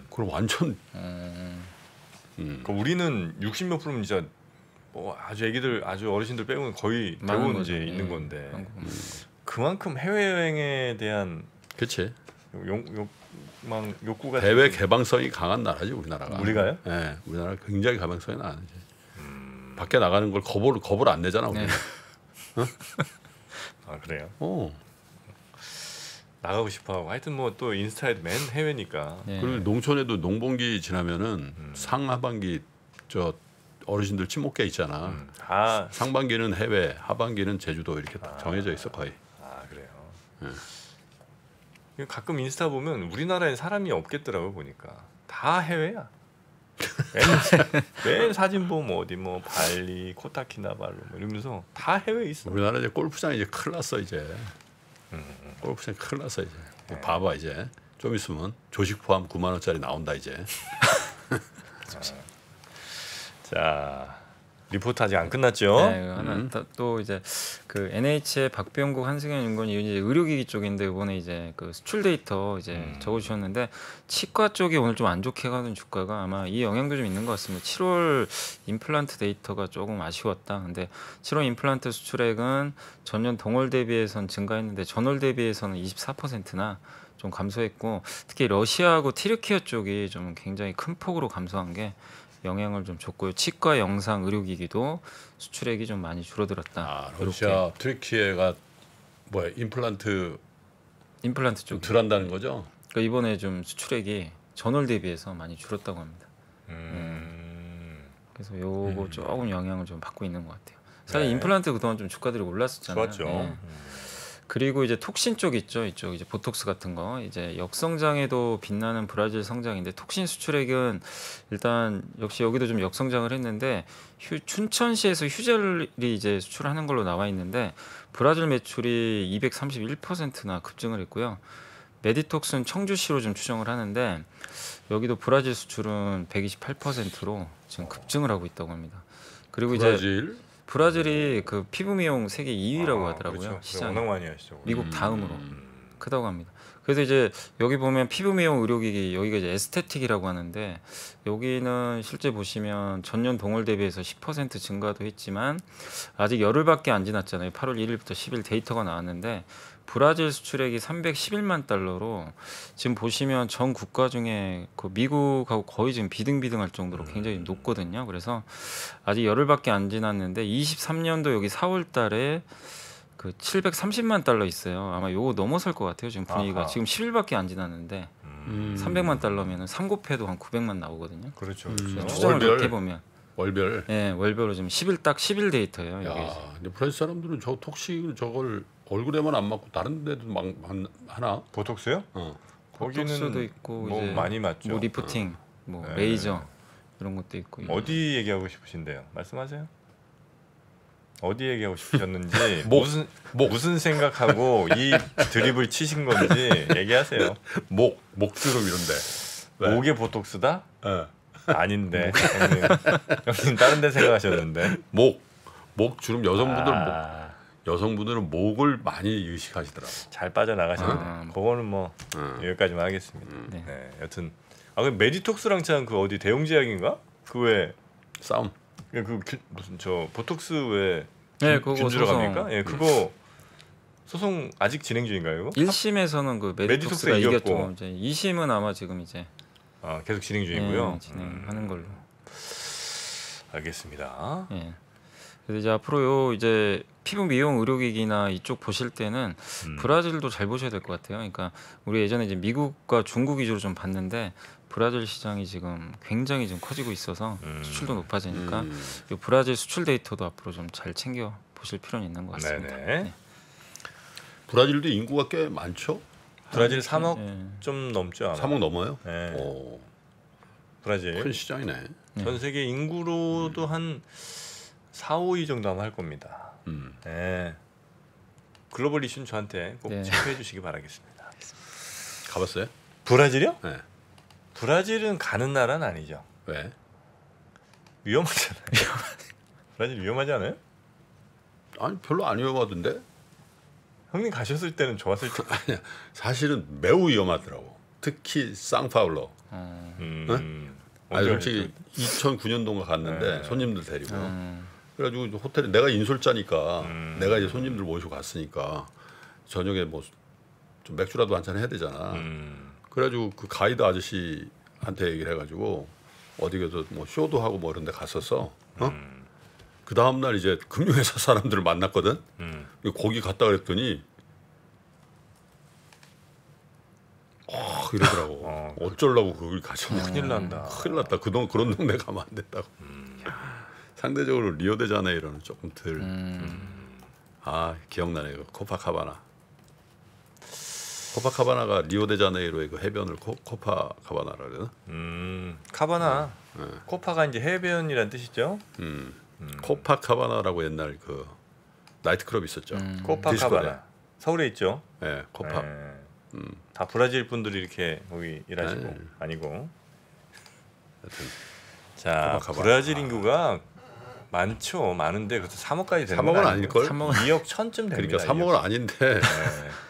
그럼 완전 그러니까 우리는 60몇 %면 진짜 뭐 아주 애기들 아주 어르신들 빼고는 거의 많은 대부분 거죠. 이제 있는 건데 한국은. 그만큼 해외 여행에 대한 그렇지. 욕구가 대외 개방성이 강한 나라지 우리나라가. 우리가요? 네, 우리나라 굉장히 개방성이 나지. 밖에 나가는 걸 겁을 안 내잖아 우리. 네. 그래요? 나가고 싶어하고 하여튼 뭐 또 인스타에도 맨 해외니까. 네. 그리고 농촌에도 농번기 지나면은 상하반기 저 어르신들 친목계 있잖아. 상반기는 해외, 하반기는 제주도 이렇게 정해져 있어 거의. 그래요. 네. 가끔 인스타 보면 우리나라엔 사람이 없겠더라고 보니까 다 해외야. 맨 사진 보면 어디 뭐 발리, 코타키나발루 뭐 이러면서 다 해외에 있어. 우리나라 이제 골프장 이제 큰일 났어 이제. 골프장 큰일 났어 이제. 봐봐 이제 좀 있으면 조식 포함 9만 원짜리 나온다 이제. 자 리포트 아직 안 끝났죠? 네, 하나 또 이제 그 NH의 박병국 한승현 연구원이 이제 의료기기 쪽인데 이번에 이제 그 수출 데이터 이제 적어주셨는데 치과 쪽이 오늘 좀 안 좋게 가는 주가가 아마 이 영향도 좀 있는 것 같습니다. 7월 임플란트 데이터가 조금 아쉬웠다. 근데 7월 임플란트 수출액은 전년 동월 대비해서는 증가했는데 전월 대비해서는 24%나 좀 감소했고 특히 러시아하고 튀르키예 쪽이 좀 굉장히 큰 폭으로 감소한 게 영향을 좀 줬고요. 치과, 영상, 의료기기도 수출액이 좀 많이 줄어들었다. 아, 러시아, 튀르키예가 뭐야 임플란트 쪽 덜한다는 거죠? 그러니까 이번에 좀 수출액이 전월 대비해서 많이 줄었다고 합니다. 그래서 요거 조금 영향을 좀 받고 있는 것 같아요. 사실 네. 임플란트 그동안 좀 주가들이 올랐었잖아요. 좋았죠. 네. 그리고 이제 톡신 쪽 있죠. 이쪽 이제 보톡스 같은 거 이제 역성장에도 빛나는 브라질 성장인데 톡신 수출액은 일단 역시 여기도 좀 역성장을 했는데 춘천시에서 휴젤이 이제 수출하는 걸로 나와 있는데 브라질 매출이 231%나 급증을 했고요. 메디톡스는 청주시로 좀 추정을 하는데 여기도 브라질 수출은 128%로 지금 급증을 하고 있다고 합니다. 그리고 이제 브라질이 그 피부 미용 세계 2위라고 하더라고요. 그렇죠. 시장이. 워낙 많이 하시죠. 미국 다음으로 크다고 합니다. 그래서 이제 여기 보면 피부 미용 의료기기 여기가 이제 에스테틱이라고 하는데 여기는 실제 보시면 전년 동월 대비해서 10% 증가도 했지만 아직 열흘밖에 안 지났잖아요. 8월 1일부터 10일 데이터가 나왔는데 브라질 수출액이 311만 달러로 지금 보시면 전 국가 중에 그 미국하고 거의 지금 비등비등할 정도로 굉장히 높거든요. 그래서 아직 열흘밖에 안 지났는데 23년도 여기 4월 달에 그 730만 달러 있어요. 아마 요거 넘어설 것 같아요. 지금 분위기가 아하. 지금 10일밖에 안 지났는데 300만 달러면은 3곱해도 한 900만 나오거든요. 그렇죠. 추정을 그렇게 보면 월별. 네, 월별로 지금 10일 딱 10일 데이터예요. 여기. 야, 근데 프랑스 사람들은 저 톡식 저걸 얼굴에만 안 맞고 다른 데도 막 하나? 보톡스요? 보톡스도 거기는 있고 뭐 이제 많이 맞죠. 뭐 리프팅, 뭐 네. 레이저 이런 것도 있고. 어디 얘기하고 싶으신데요? 말씀하세요. 어디 얘기하고 싶으셨는지 무슨 생각하고 이 드립을 치신 건지 얘기하세요. 목주름 이런데. 왜? 목에 보톡스다? 예. 아닌데 형님 다른 데 생각하셨는데. 목주름 여성분들은 목을 많이 의식하시더라고. 잘 빠져나가셨네. 그거는 뭐 여기까지만 하겠습니다. 네. 네, 여튼 그 메디톡스랑 참 그 어디 대웅제약인가? 그 왜 싸움. 무슨 저 보톡스 왜 네, 그거 균주러 소송. 갑니까? 예, 그거 소송 아직 진행 중인가요? 이거? 1심에서는 그 메디톡스가 이겼고 이제 2심은 아마 지금 이제 계속 진행 중이고요. 진행하는 걸로. 알겠습니다. 예. 그래서 이제 앞으로 요 이제 피부 미용 의료기기나 이쪽 보실 때는 브라질도 잘 보셔야 될 것 같아요. 그러니까 우리 예전에 이제 미국과 중국 위주로 좀 봤는데 브라질 시장이 지금 굉장히 지금 커지고 있어서 수출도 높아지니까 요 브라질 수출 데이터도 앞으로 좀 잘 챙겨 보실 필요는 있는 것 같습니다. 네네. 네. 브라질도 인구가 꽤 많죠? 브라질 3억 좀 넘죠. 아마. 3억 넘어요? 네. 오, 브라질 큰 시장이네. 전 세계 인구로도 한 4, 5위 정도 아마 할 겁니다. 네. 글로벌 이슈는 저한테 꼭 네. 체크해 주시기 바라겠습니다. 가봤어요? 브라질이요? 네. 브라질은 가는 나라는 아니죠. 왜? 위험하잖아요. 브라질 위험하지 않아요? 아니 별로 안 위험하던데. 형님 가셨을 때는 좋았을 때. 아니야. 사실은 매우 위험하더라고. 특히 상파울로. 아니 솔직히 2009년도인가 갔는데 네. 손님들 데리고. 그래가지고 호텔에 내가 인솔자니까 내가 이제 손님들 모시고 갔으니까 저녁에 뭐 좀 맥주라도 한잔 해야 되잖아. 그래가지고 그 가이드 아저씨한테 얘기를 해가지고 어디 가서 뭐 쇼도 하고 뭐 이런 데 갔었어. 그 다음날 이제 금융회사 사람들을 만났거든. 거기 갔다 그랬더니 이러더라고. 어쩌려고 거기 가셨냐. 큰일 난다. 큰일 났다. 그동안 그런 동네 가면 안 됐다고. 상대적으로 리오데자네이로는 조금 덜. 기억나네. 이거 코파카바나. 코파카바나가 리오데자네이로의 그 해변을 코파카바나라 그러나? 카바나. 코파가 이제 해변이란 뜻이죠. 코파카바나라고 옛날 그 나이트클럽 있었죠. 코파카바나. 디스코에. 서울에 있죠. 네, 코파. 다 브라질 분들이 이렇게 거기 일하시고 네. 아니고. 하여튼 자, 코파카바나. 브라질 인구가 많죠. 많은데 그래도 3억까지 되는 3억은 건 아닐걸? 2억 1,000쯤 됩니다. 그러니까 3억은 아닌데 네.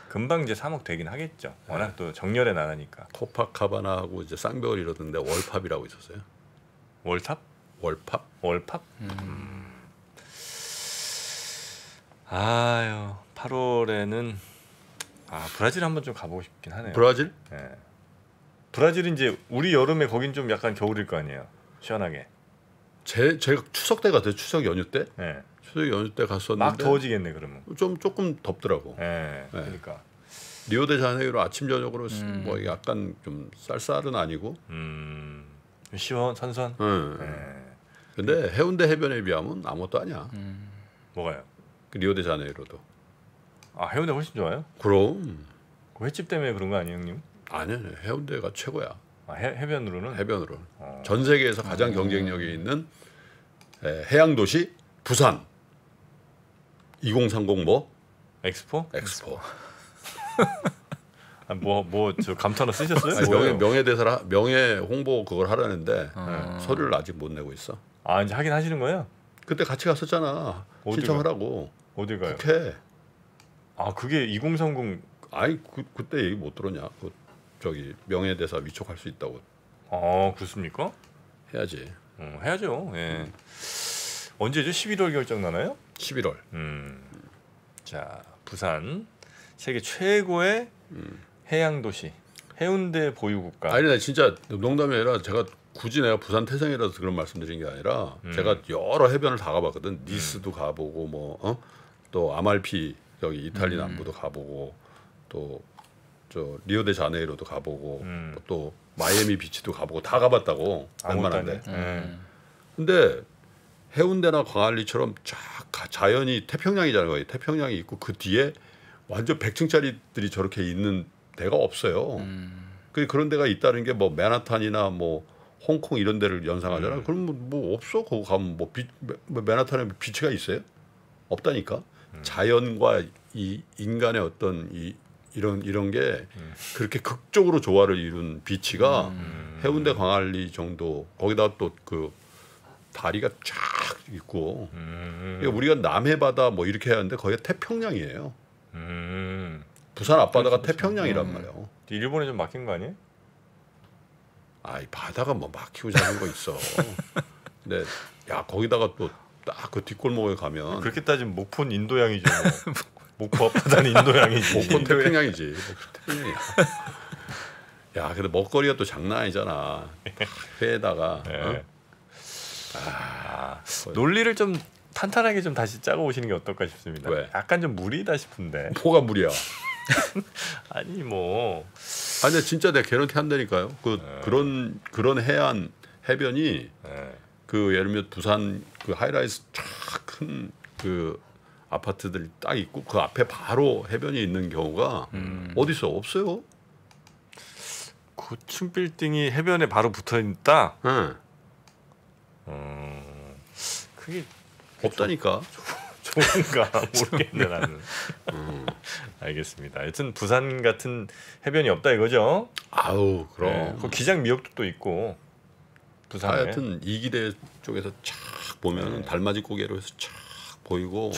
금방 이제 3억 되긴 하겠죠. 워낙 또 정렬해 나가니까. 코파카바나하고 이제 쌍벽을 이루던데 월팝이라고 있었어요. 월탑? 월팝? 월팝? 아유 8월에는 브라질 한번 좀 가보고 싶긴 하네요. 브라질? 네. 브라질은 이제 우리 여름에 거긴 좀 약간 겨울일 거 아니에요. 시원하게. 제가 추석 때 갔어요. 추석 연휴 때. 네. 추석 연휴 때 갔었는데 막 더워지겠네 그러면. 좀 조금 덥더라고. 네. 그러니까. 리오데자네이루 아침 저녁으로 뭐 약간 좀 쌀쌀은 아니고. 시원 선선. 네. 근데 해운대 해변에 비하면 아무것도 아니야. 뭐가요? 그 리오데자네이루도. 해운대 훨씬 좋아요? 그럼. 그 횟집 때문에 그런 거 아니에요, 형님? 아니야, 해운대가 최고야. 해변으로는? 해변으로. 전 세계에서 가장 경쟁력이 있는 해양 도시 부산. 2030 뭐? 엑스포? 엑스포. 저 감탄어 쓰셨어요? 아니, 명예대사라 명예 홍보 그걸 하라는데 서류를 아직 못 내고 있어. 이제 하긴 하시는 거예요? 그때 같이 갔었잖아. 신청하라고. 어디 가요? 국회. 그게 2030. 아이 그때 얘기 못 들었냐? 저기 명예대사 위촉할 수 있다고. 그렇습니까? 해야지. 해야죠. 예. 언제죠? 11월 결정 나나요? 11월. 자, 부산 세계 최고의 해양 도시 해운대 보유국가. 아니 나 진짜 농담이 아니라 제가 굳이 내가 부산 태생이라서 그런 말씀드린 게 아니라 제가 여러 해변을 다 가봤거든. 니스도 가보고 뭐 또 아말피 여기 이탈리 남부도 가보고 또 저 리오데자네이루도 가보고 또 마이애미 비치도 가보고 다 가봤다고. 웬만한데. 근데 해운대나 광안리처럼 쫙 자연이 태평양이잖아요. 거의 태평양이 있고 그 뒤에 완전 100층짜리들이 저렇게 있는 데가 없어요. 그런 데가 있다는 게 뭐 맨하탄이나 뭐 홍콩 이런 데를 연상하잖아. 그럼 뭐 없어. 거기 가면 뭐 맨하탄에 비치가 있어요? 없다니까. 자연과 이 인간의 어떤 이런 게 그렇게 극적으로 조화를 이룬 비치가 해운대 광안리 정도. 거기다 또 그 다리가 쫙 있고. 그러니까 우리가 남해바다 뭐 이렇게 하는데 거기가 태평양이에요. 부산 앞바다가 태평양이란 말이에요. 일본에 좀 막힌 거 아니에요? 아이 바다가 뭐 막히고 작은 거 있어. 근데 야 거기다가 또 딱 그 뒷골목에 가면 그렇게 따지면 목포는 인도양이죠. 목포 앞바다는 인도양이지. 목포 태평양이지. 태평양이야. 야 근데 먹거리가 또 장난 아니잖아. 회에다가. 논리를 좀 탄탄하게 좀 다시 짜고 오시는 게 어떨까 싶습니다. 왜? 약간 좀 무리다 싶은데. 뭐가 무리야? 아니 뭐. 아니 진짜 내가 개런티 한다니까요. 그런 해변이 그 예를 들면 부산 그 하이라이스 쫙 큰 그 아파트들 딱 있고 그 앞에 바로 해변이 있는 경우가 어디서 없어요? 고층 빌딩이 해변에 바로 붙어 있다. 그게 없다니까. 좋은가 모르겠네 나는. 알겠습니다. 하여튼 부산 같은 해변이 없다 이거죠. 아우 그럼. 그 기장 미역도 또 있고 부산에. 하여튼 이기대 쪽에서 쫙 보면 달맞이 고개로 해서 쫙 보이고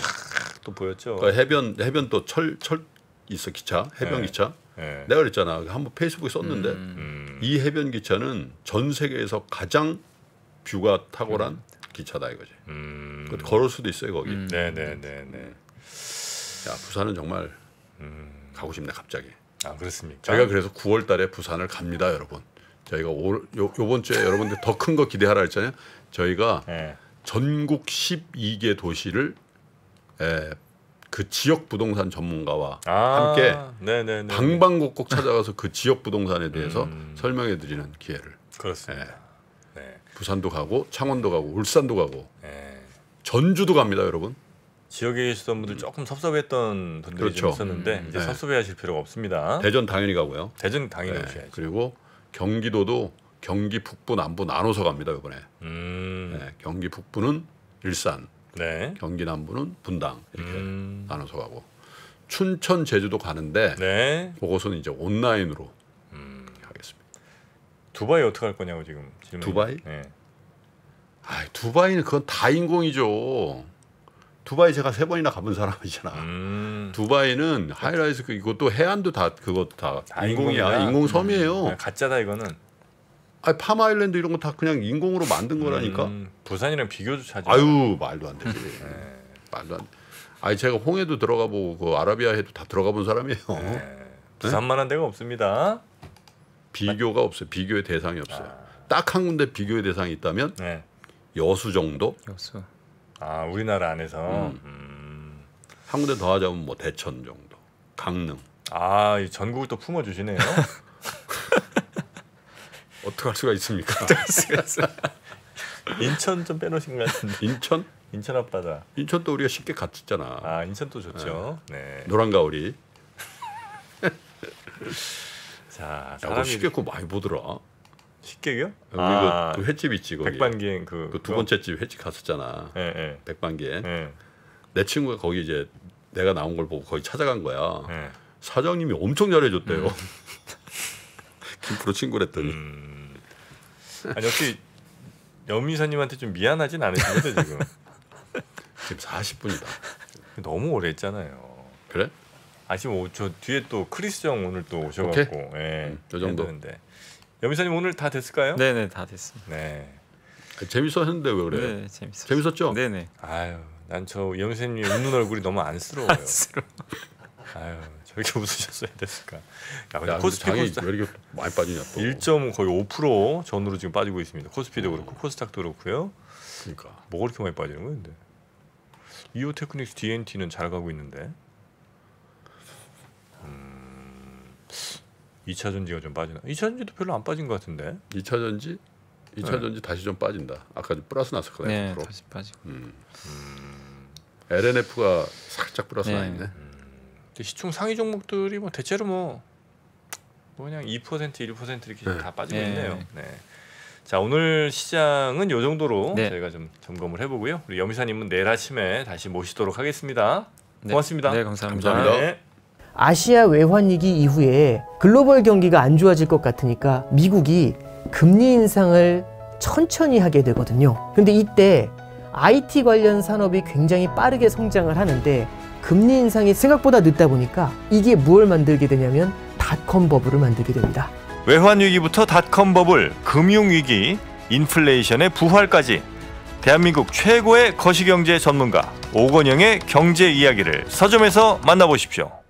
또 보였죠. 그 해변 또 철 있어 기차 해변 기차. 내가 그랬잖아. 한번 페이스북에 썼는데 이 해변 기차는 전 세계에서 가장 뷰가 탁월한 기차다 이거지. 걸을 수도 있어요 거기. 네네네네. 야 부산은 정말 가고 싶네 갑자기. 그렇습니까? 저희가 그래서 9월달에 부산을 갑니다 여러분. 저희가 요번 주에 여러분들 더 큰 거 기대하라 했잖아요. 저희가 전국 12개 도시를 그 지역 부동산 전문가와 함께 방방곡곡 찾아가서 그 지역 부동산에 대해서 설명해드리는 기회를. 그렇습니다. 부산도 가고 창원도 가고 울산도 가고 전주도 갑니다 여러분. 지역에 계시던 분들 조금 섭섭했던 분들이 그렇죠. 좀 있었는데 이제 섭섭해하실 필요가 없습니다. 대전 당연히 가고요. 대전 당연히 오셔야죠. 그리고 경기도도 경기 북부 남부 나눠서 갑니다 이번에. 경기 북부는 일산, 경기 남부는 분당 이렇게 나눠서 가고 춘천 제주도 가는데 그것은 이제 온라인으로 하겠습니다. 두바이 어떻게 할 거냐고 지금 두바이? 아, 두바이는 그건 다 인공이죠. 두바이 제가 3번이나 가본 사람이잖아. 두바이는 하이라이트 이것도 해안도 다 그것도 다 인공이야. 인공섬이에요. 가짜다 이거는. 아, 파마아일랜드 이런 거 다 그냥 인공으로 만든 거라니까. 부산이랑 비교조차 하지. 아유, 말도 안 되지. 말도 안 돼. 아니 제가 홍해도 들어가 보고 그 아라비아해도 다 들어가 본 사람이에요. 부산만한 데가 없습니다. 비교가 없어요. 비교의 대상이 없어요. 딱 한 군데 비교의 대상이 있다면 네. 여수 정도. 여수. 아 우리나라 안에서. 한 군데 더 하자면 뭐 대천 정도, 강릉. 아, 이 전국을 또 품어주시네요. 어떻게 할 수가 있습니까? 인천 좀 빼놓으신 것 같은데. 인천? 인천 앞바다. 인천도 우리가 쉽게 갔었잖아. 아 인천 또 좋죠. 네. 노란가오리. 자 야, 그거 사람이 쉽게 그거 많이 보더라. 식객이요? 여기 그 횟집 있지 거기. 백반기행 그 두 번째 집 횟집 갔었잖아. 예. 백반기에. 예. 내 친구가 거기 이제 내가 나온 걸 보고 거기 찾아간 거야. 예. 사장님이 엄청 잘해줬대요. 김프로 친구랬더니. 아니 혹시 염이사님한테 좀 미안하진 않으신 거죠 지금? 지금 40분이다. 너무 오래 했잖아요. 그래? 아시면 저 뒤에 또 크리스 형 오늘 또 오셔갖고 예, 저 정도. 했는데 염이사님 오늘 다 됐을까요? 네네 다 됐습니다. 네. 재밌었는데 왜 그래? 네 재밌었어요. 재밌었죠? 네네. 아유, 난 저 염이사님 웃는 얼굴이 너무 안쓰러워요. 아유, 저렇게 웃으셨어야 됐을까. 야, 근데 야, 코스피 장이 코스닥 왜 이렇게 많이 빠지냐 또. 1점 거의 5% 전으로 지금 빠지고 있습니다. 코스피도 그렇고 코스닥도 그렇고요. 그러니까. 뭐가 그렇게 많이 빠지는 거예요, 근데? 이오테크닉스 DNT는 잘 가고 있는데. 2차 전지가 좀 빠지나? 2차 전지도 별로 안 빠진 것 같은데. 2차 전지? 2차 전지 다시 좀 빠진다. 아까 플러스 났었거든. 네 1%. 다시 빠지고. LNF가 살짝 플러스 나 있네. 근데 시총 상위 종목들이 뭐 대체로 뭐 그냥 2% 1% 이렇게 다 빠지고 있네요. 네. 자 오늘 시장은 이 정도로 저희가 좀 점검을 해보고요. 우리 염이사님은 내일 아침에 다시 모시도록 하겠습니다. 고맙습니다. 네 감사합니다. 감사합니다. 네. 아시아 외환위기 이후에 글로벌 경기가 안 좋아질 것 같으니까 미국이 금리 인상을 천천히 하게 되거든요. 근데 이때 IT 관련 산업이 굉장히 빠르게 성장을 하는데 금리 인상이 생각보다 늦다 보니까 이게 무엇을 만들게 되냐면 닷컴 버블을 만들게 됩니다. 외환위기부터 닷컴 버블, 금융위기, 인플레이션의 부활까지 대한민국 최고의 거시경제 전문가 오건영의 경제 이야기를 서점에서 만나보십시오.